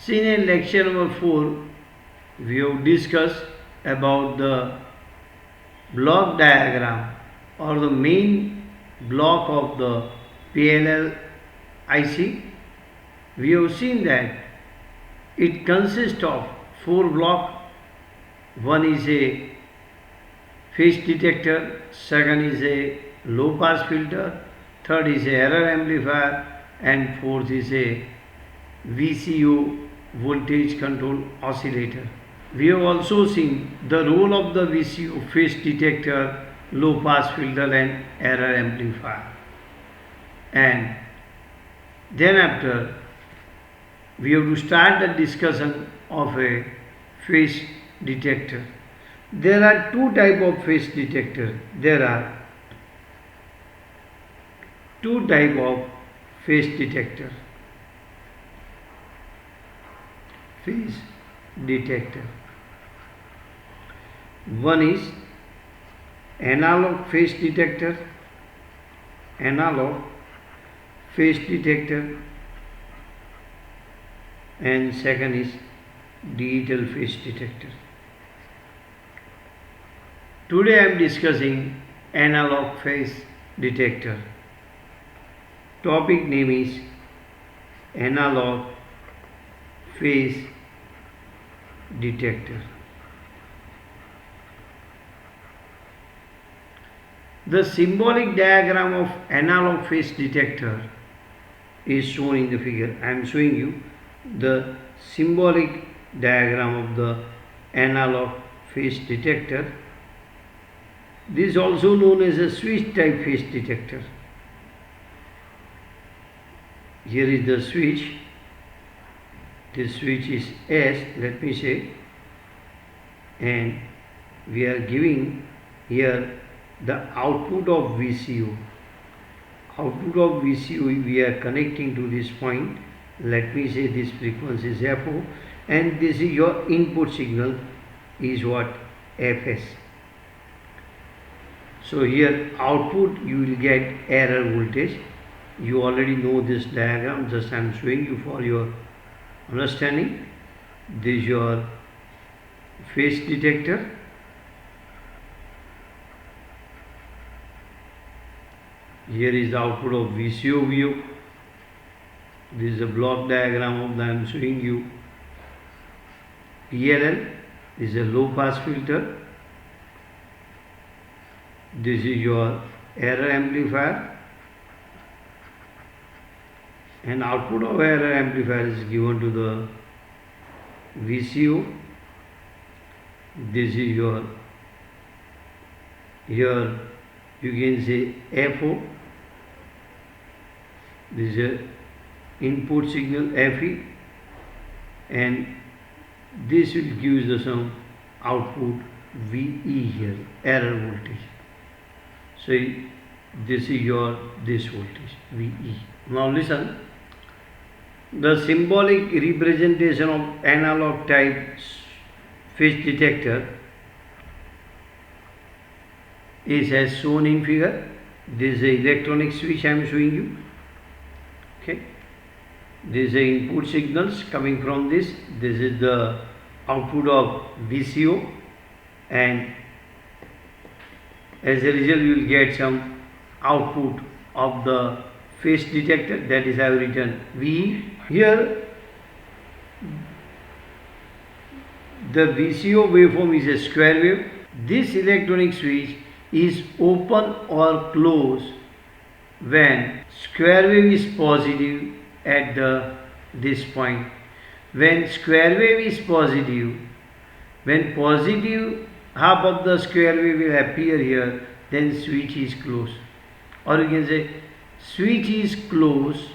See, in lecture number 4, we have discussed about the block diagram or the main block of the PLL IC. We have seen that it consists of 4 blocks. One is a phase detector, second is a low pass filter, third is a error amplifier, and fourth is a VCO, voltage control oscillator. We have also seen the role of the VCO, phase detector, low pass filter and error amplifier. And then after we have to start the discussion of a phase detector. There are two types of phase detector. There are two types of phase detector. Phase detector. One is analog phase detector, analog phase detector, and second is digital phase detector. Today I am discussing analog phase detector. Topic name is analog phase detector. The symbolic diagram of analog phase detector is shown in the figure. I am showing you the symbolic diagram of the analog phase detector. This is also known as a switch type phase detector. Here is the switch. This switch is S, let me say, and we are giving here the output of VCO. Output of VCO we are connecting to this point. Let me say this frequency is FO, and this is your input signal is what? Fs. So here output you will get error voltage. You already know this diagram, just I am showing you for your understanding. This is your phase detector. Here is the output of VCO view. This is a block diagram of that I am showing you. PLL is a low pass filter. This is your error amplifier, and output of error amplifier is given to the VCO. This is your, here you can say FO. This is a input signal FE, and this will give the some output VE here, error voltage. So this is your this voltage VE. Now listen, the symbolic representation of analog type phase detector is as shown in figure. This is the electronic switch I am showing you. Okay, this is the input signals coming from this. This is the output of VCO, and as a result you will get some output of the phase detector, that is I have written VE. Here the VCO waveform is a square wave. This electronic switch is open or closed when square wave is positive at this point. When square wave is positive, when positive half of the square wave will appear here, then switch is closed. Or you can say switch is closed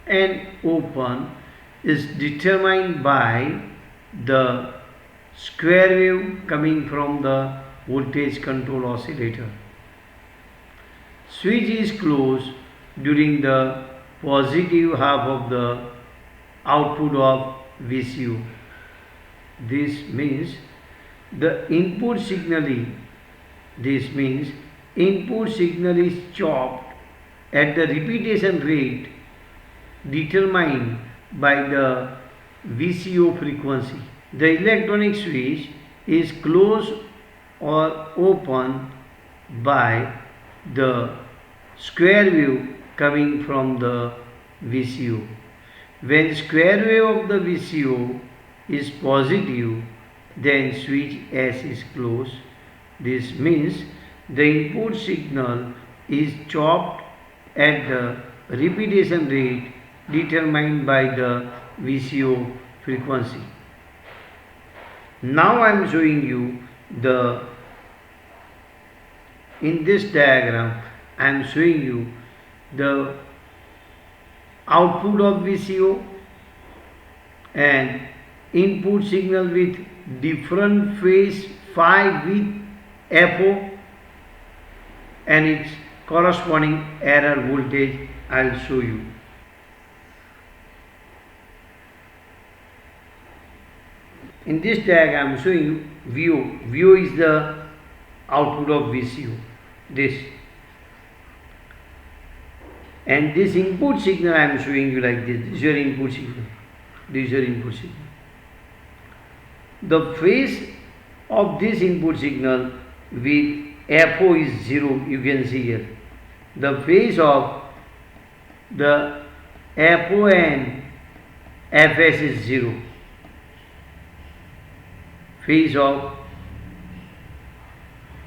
and open is determined by the square wave coming from the voltage control oscillator. Switch is closed during the positive half of the output of VCO. This means the input signaling, this means input signal is chopped at the repetition rate determined by the VCO frequency. The electronic switch is closed or open by the square wave coming from the VCO. When square wave of the VCO is positive, then switch S is closed. This means the input signal is chopped at the repetition rate determined by the VCO frequency. Now I am showing you in this diagram I am showing you the output of VCO and input signal with different phase phi with FO and its corresponding error voltage I will show you. In this diagram I am showing you VO. VO is the output of VCO. This. And this input signal I am showing you like this. This is your input signal. This is your input signal. The phase of this input signal with FO is 0. You can see here. The phase of the FO and FS is 0. Phase of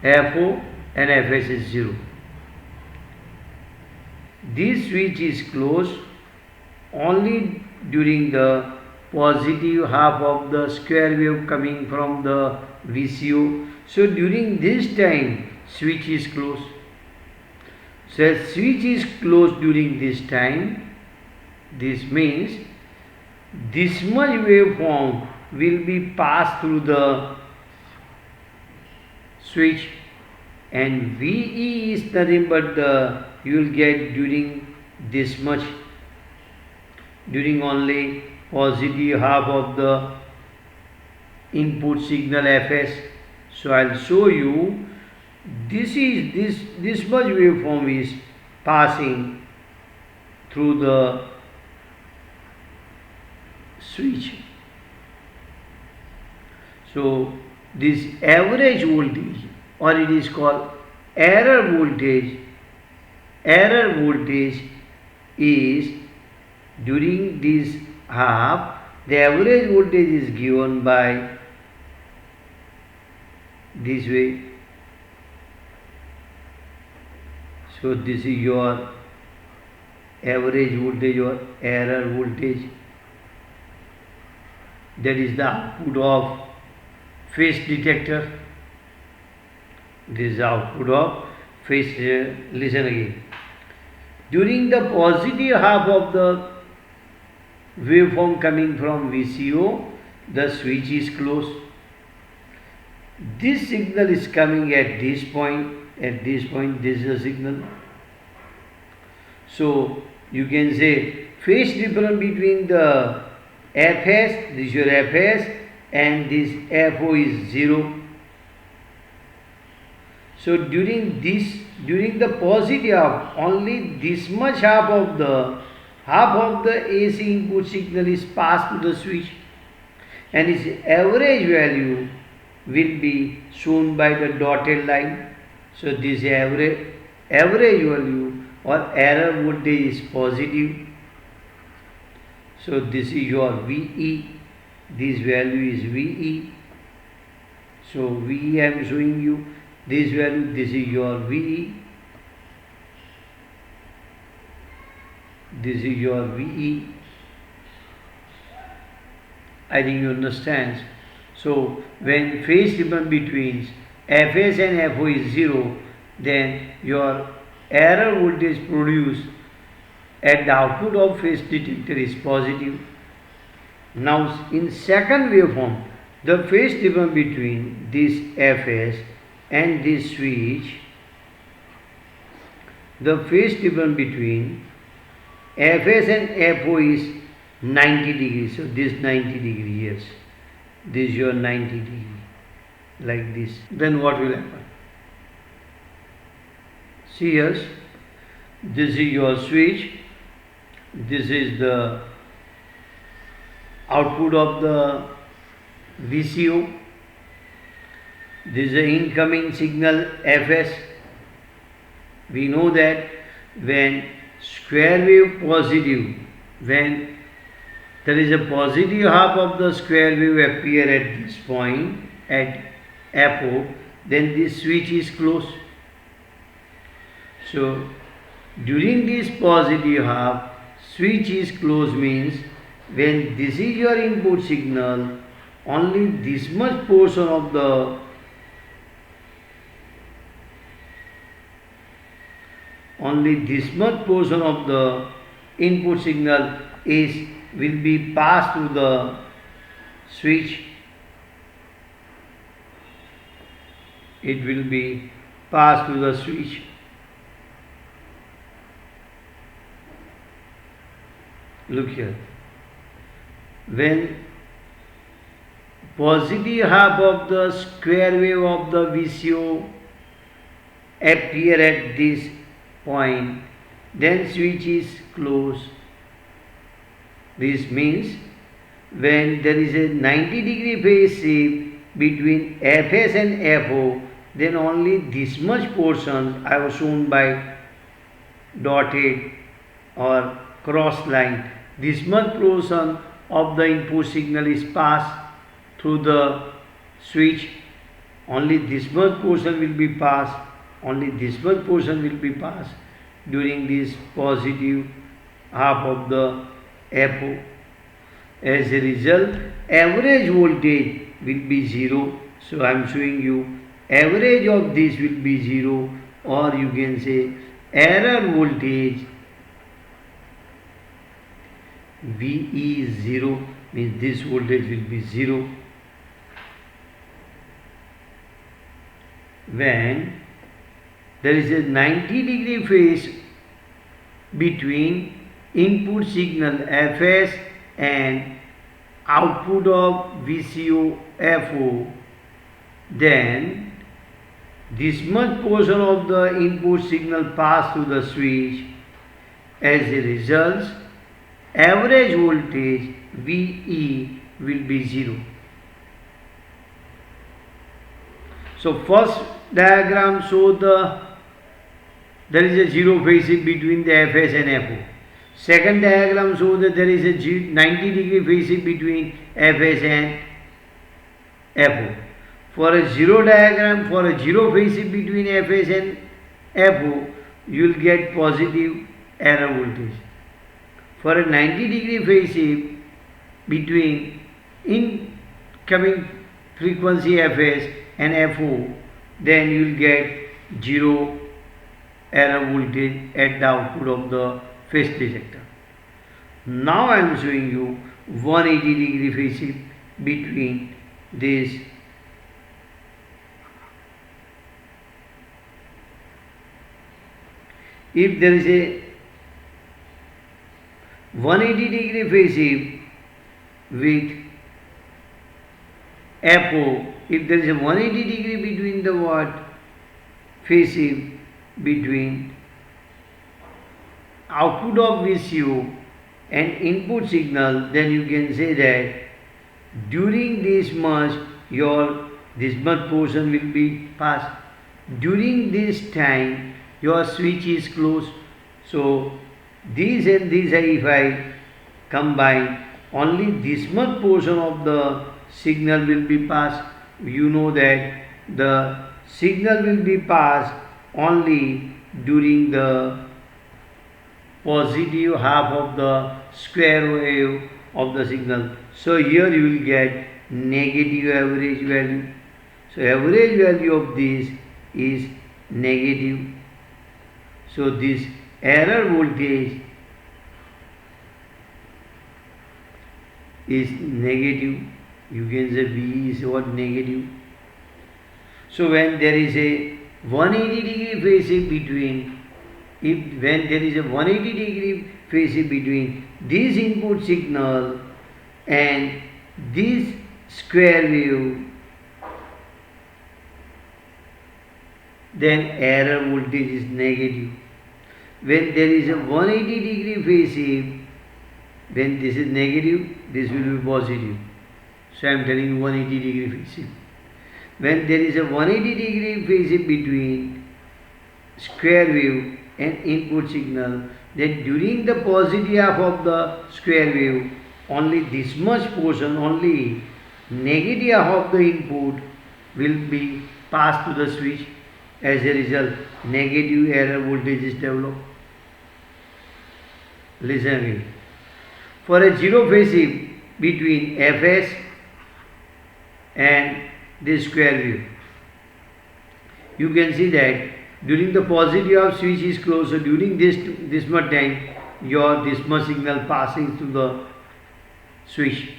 FO and FS is 0. This switch is closed only during the positive half of the square wave coming from the VCO. So during this time switch is closed. So switch is closed during this time. This means this much waveform will be passed through the switch, and VE is nothing but you will get during this much, during only positive half of the input signal Fs. So I will show you this much waveform is passing through the switch. So this average voltage, or it is called error voltage is during this half, the average voltage is given by this way. So this is your average voltage or error voltage. That is the output of phase detector. This is the output of phase. Listen again. During the positive half of the waveform coming from VCO, the switch is closed. This signal is coming at this point. At this point, this is the signal. So you can say phase difference between the Fs, this is your Fs, and this FO is 0. So during the positive half, only this much half of the AC input signal is passed to the switch, and its average value will be shown by the dotted line. So this average value or error voltage is positive. So this is your VE. This value is VE. So VE I am showing you. This value, this is your VE. This is your VE. I think you understand. So when phase difference between Fs and FO is 0, then your error voltage produced at the output of phase detector is positive. Now in second waveform, the phase difference between this Fs and this switch, the phase difference between Fs and FO is 90 degrees. So this 90 degree, yes. This is your 90 degree. Like this. Then what will happen? See here. This is your switch. This is the output of the VCO. This is the incoming signal Fs. We know that when square wave positive, when there is a positive half of the square wave appear at this point at FO, then this switch is closed. So during this positive half, switch is closed means when this is your input signal, only this much portion of the input signal will be passed through the switch. It will be passed through the switch. Look here. When positive half of the square wave of the VCO appear at this point, then switch is closed. This means when there is a 90-degree phase shift between Fs and Fo, then only this much portion I have shown by dotted or cross line, this much portion of the input signal is passed through the switch. Only this much portion will be passed. During this positive half of the FO. As a result, average voltage will be 0. So I am showing you average of this will be 0, or you can say error voltage VE is 0, means this voltage will be 0. When there is a 90-degree phase between input signal Fs and output of VCO FO, then this much portion of the input signal pass through the switch. As a result, average voltage VE will be 0. So first diagram show there is a 0 phase shift between the Fs and Fo. Second diagram shows that there is a 90-degree phase shift between Fs and Fo. For a 0 diagram, for a 0 phase shift between Fs and Fo, you will get positive error voltage. For a 90-degree phase shift between incoming frequency Fs and Fo, then you will get 0 error voltage at the output of the phase detector. Now I am showing you 180-degree phase shift between this if there is a 180-degree phase shift with FO, if there is a 180-degree between the phase shift between output of VCO and input signal, then you can say that during this much this much portion will be passed. During this time your switch is closed. So these and these if I combine, only this much portion of the signal will be passed. You know that the signal will be passed only during the positive half of the square wave of the signal. So here you will get negative average value. So average value of this is negative. So this error voltage is negative. You can say V is what? Negative. So when there is a 180-degree phase shift between when there is a 180-degree phase shift between this input signal and this square wave, then error voltage is negative. When there is a 180-degree phase shift When this is negative, this will be positive. So I am telling you 180 degree phase shift. When there is a 180 degree phase shift between square wave and input signal, then during the positive half of the square wave, only this much portion, only negative half of the input will be passed to the switch. As a result, negative error voltage is developed. Listen again. For a zero phase shift between Fs and this square wave, you can see that during the positive of switch is closed, so during this much time, your this much signal passing through the switch.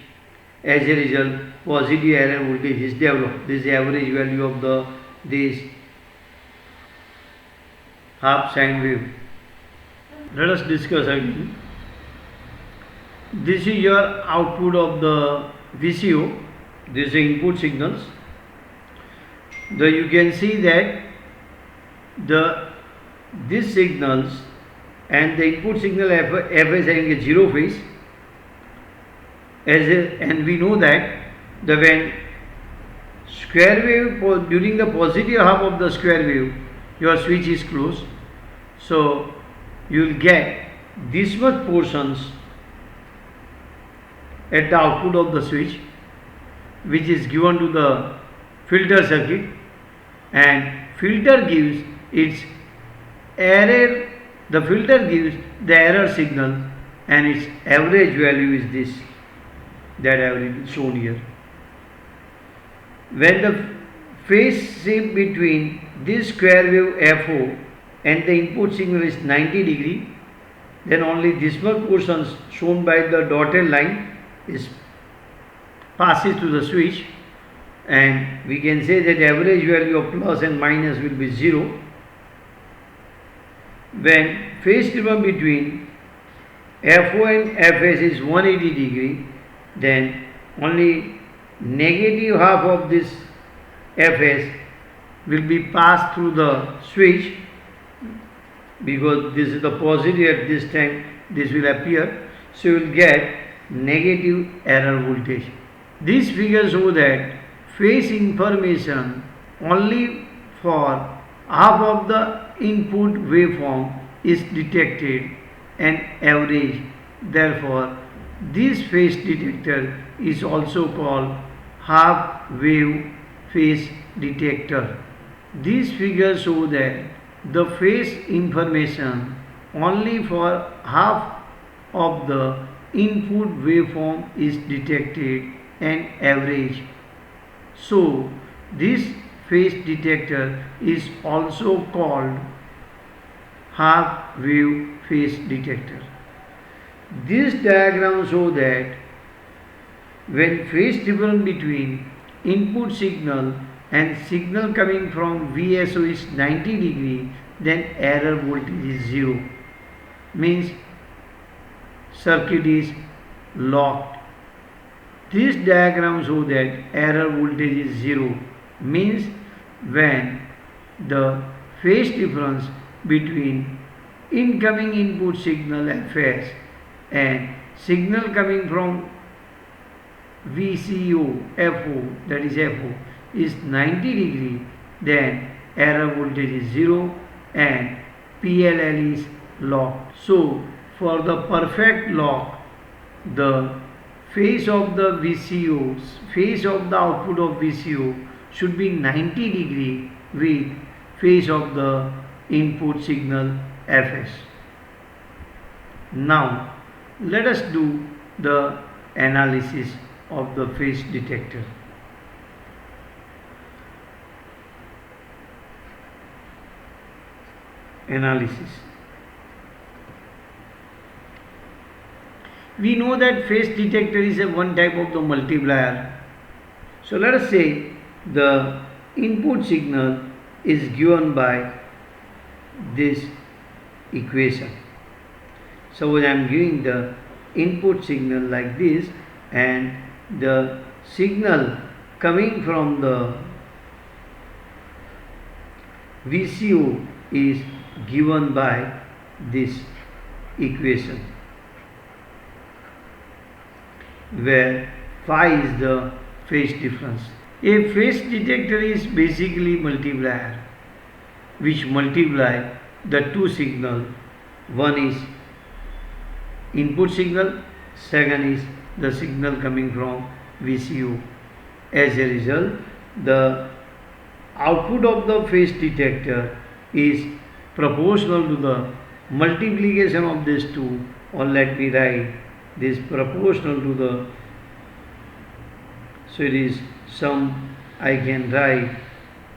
As a result, positive error voltage is developed. This is the average value of this half sine wave. Let us discuss again. This is your output of the VCO. This is the input signals. You can see that these signals and the input signal Fs having a zero phase, and we know that when square wave during the positive half of the square wave, your switch is closed, so you will get this much portions at the output of the switch, which is given to the filter circuit, and filter gives its error. The filter gives the error signal, and its average value is this. That average is shown here. When the phase shift between this square wave FO and the input signal is 90 degree, then only this much portions shown by the dotted line is passes to the switch, and we can say that average value of plus and minus will be 0. When phase difference between FO and Fs is 180 degree, then only negative half of this Fs will be passed through the switch, because this is the positive at this time, this will appear, so you will get negative error voltage. This figure shows that phase information only for half of the input waveform is detected and average. Therefore, this phase detector is also called half wave phase detector. These figures show that the phase information only for half of the input waveform is detected and average. So, this phase detector is also called half wave phase detector. This diagram shows that when phase difference between input signal and signal coming from VSO is 90 degree, then error voltage is 0. Means circuit is locked. This diagram shows that error voltage is 0. Means when the phase difference between incoming input signal Fs and signal coming from VCO, FO, that is FO, is 90 degree, then error voltage is 0 and PLL is locked. So, for the perfect lock, the phase of the VCO, phase of the output of VCO should be 90 degree with phase of the input signal Fs. Now, let us do the analysis of the phase detector. Analysis. We know that phase detector is a one type of the multiplier. So let us say the input signal is given by this equation. Suppose I am giving the input signal like this, and the signal coming from the VCO is given by this equation. where phi is the phase difference. A phase detector is basically multiplier which multiply the two signal. One is input signal, second is the signal coming from VCO. As a result, the output of the phase detector is proportional to the multiplication of these two, or let me write this proportional to the, so it is some, I can write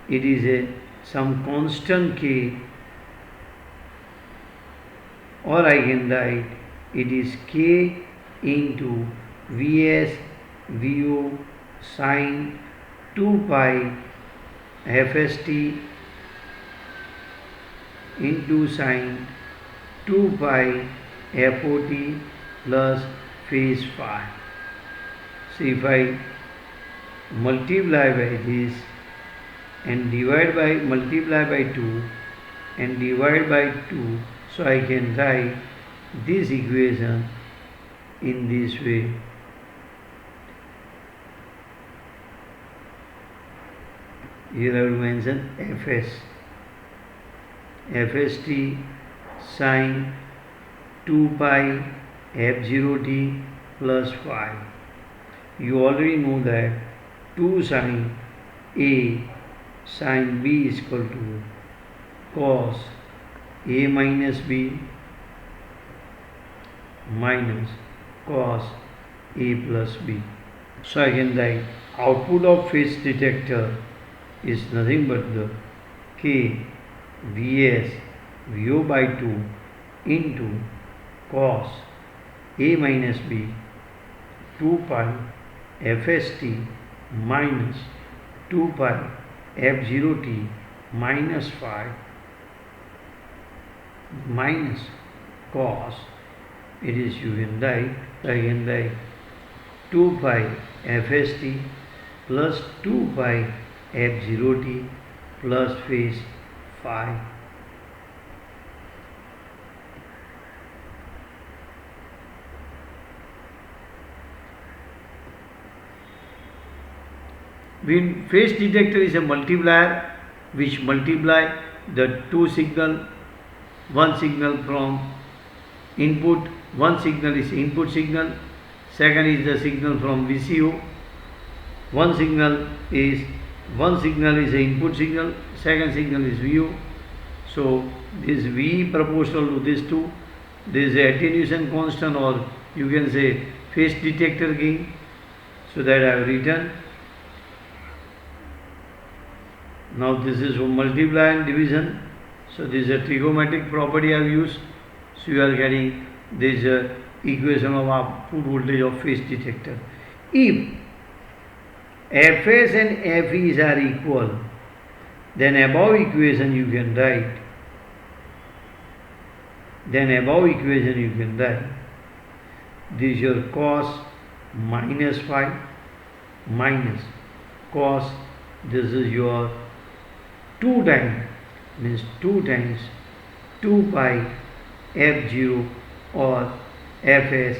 it is a some constant k, or I can write it is k into Vs Vo sine 2 pi Fst into sine 2 pi Fot plus phase phi. So if I multiply by this and multiply by 2 and divide by 2, so I can write this equation in this way. Here I will mention Fs, Fst sine 2 pi F0t plus phi. You already know that 2 sine A sine B is equal to cos A minus B minus cos A plus B. So I can write output of phase detector is nothing but the K Vs Vo by 2 into cos A minus B 2 pi Fst minus 2 pi F0t minus phi minus cos, it is you can write 2 pi Fst plus 2 pi F0t plus phase phi. When phase detector is a multiplier which multiply the two signal, one signal from input, one signal is input signal, second is the signal from VCO, one signal is the input signal, second signal is VO. So this V proportional to this two, there is a attenuation constant, or you can say phase detector gain. So that I have written. Now this is for multiply and division. So this is a trigonometric property I have used. So you are getting this equation of output voltage of phase detector. If Fs and Fes are equal, then above equation you can write. This is your cos minus phi minus cos, this is your 2 times 2 pi F0 or Fs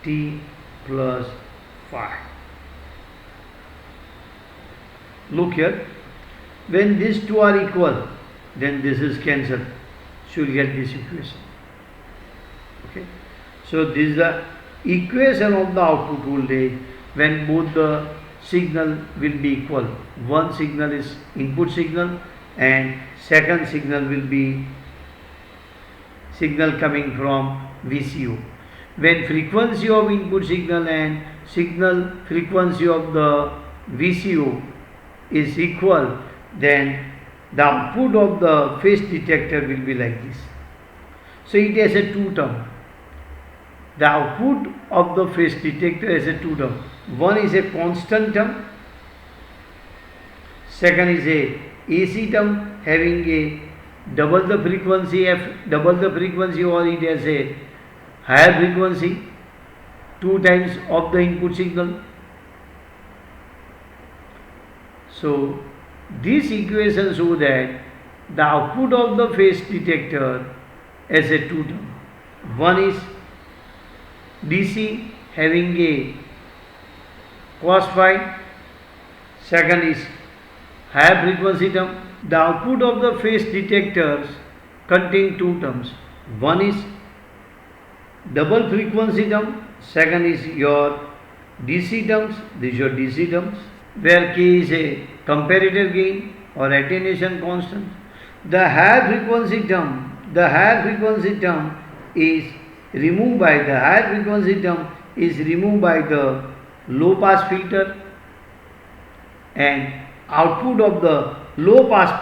t plus phi. Look here, when these two are equal, then this is cancelled, so you get this equation. Okay, so this is the equation of the output voltage when both the signal will be equal. One signal is input signal and second signal will be signal coming from VCO. When frequency of input signal and signal frequency of the VCO is equal, then the output of the phase detector will be like this. So it has a two term. The output of the phase detector has a two term. One is a constant term, second is a AC term having a double the frequency or it has a higher frequency, 2 times of the input signal. So this equation shows that the output of the phase detector has a two term. One is DC having a cos phi. Second is higher frequency term. The output of the phase detectors contain two terms. One is double frequency term. Second is your DC terms. These are your DC terms, where K is a comparator gain or attenuation constant. The higher frequency term is removed by the low pass filter, and output of low pass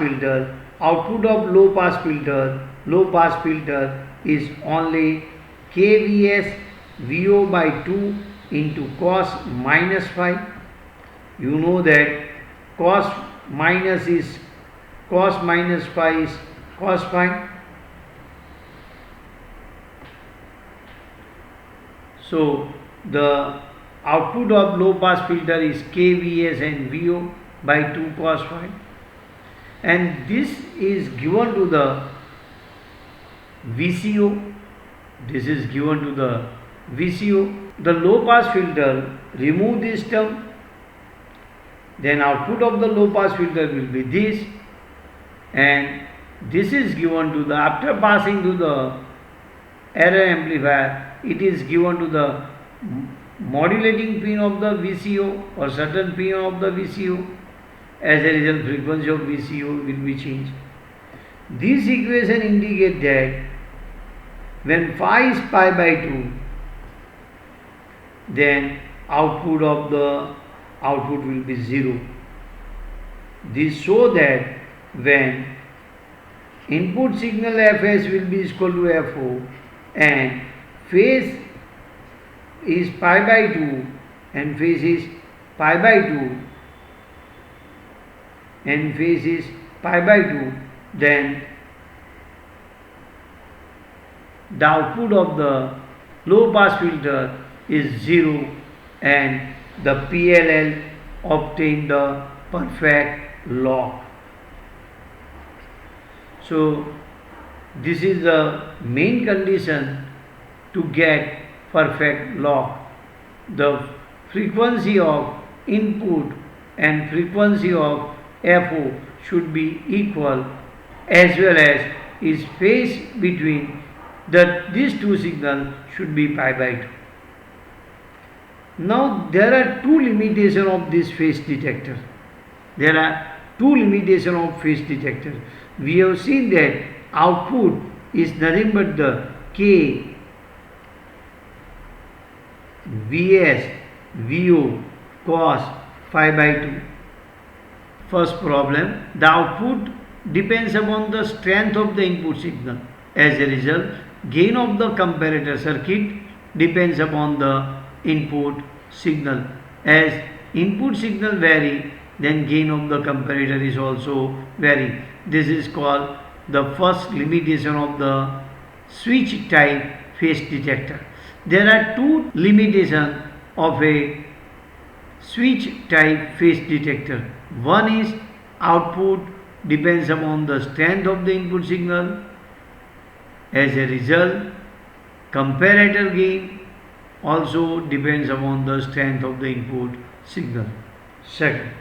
filter is only KVS VO by 2 into cos minus phi. You know that cos minus phi is cos phi. So the output of low pass filter is KVS and VO by 2 cos phi, and this is given to the VCO. The low pass filter remove this term, then output of the low pass filter will be this, and this is given to the, after passing to the error amplifier, it is given to the modulating pin of the VCO or certain pin of the VCO. As a result, frequency of VCO will be changed. This equation indicates that when phi is pi by 2, then output will be 0. This shows that when input signal Fs will be equal to Fo and phase is pi by 2 and phase is pi by 2, then the output of the low pass filter is 0 and the PLL obtain the perfect lock. So this is the main condition to get perfect lock. The frequency of input and frequency of FO should be equal, as well as its phase between these two signals should be pi by 2. Now there are two limitations of this phase detector. We have seen that output is nothing but the K, VS, VO, cos phi by 2. First problem, the output depends upon the strength of the input signal. As a result, gain of the comparator circuit depends upon the input signal. As input signal vary, then gain of the comparator is also vary. This is called the first limitation of the switch type phase detector. There are two limitations of a switch type phase detector. One is output depends upon the strength of the input signal. As a result, comparator gain also depends upon the strength of the input signal. Second,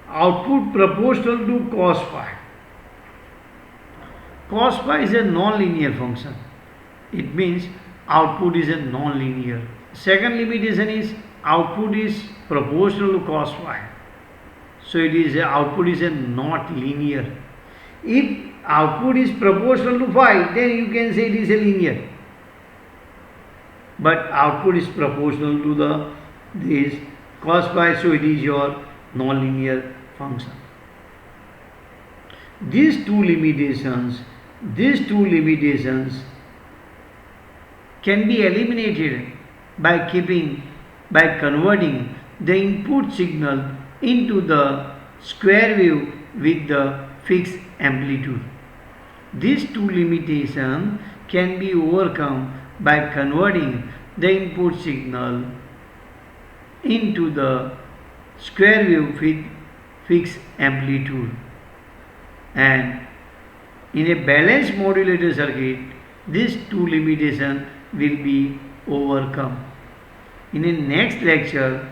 output proportional to cos phi. Cos phi is a non-linear function. It means output is a non-linear. Second limitation is output is proportional to cos phi. So output is not linear. If output is proportional to phi, then you can say it is a linear. But output is proportional to this cos phi, so it is your non-linear function. These two limitations can be eliminated by converting the input signal into the square wave with the fixed amplitude. These two limitations can be overcome by converting the input signal into the square wave with fixed amplitude, and in a balanced modulator circuit, these two limitations will be overcome. In the next lecture,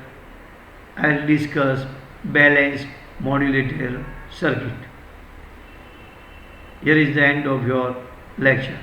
I will discuss balanced modulator circuit. Here is the end of your lecture.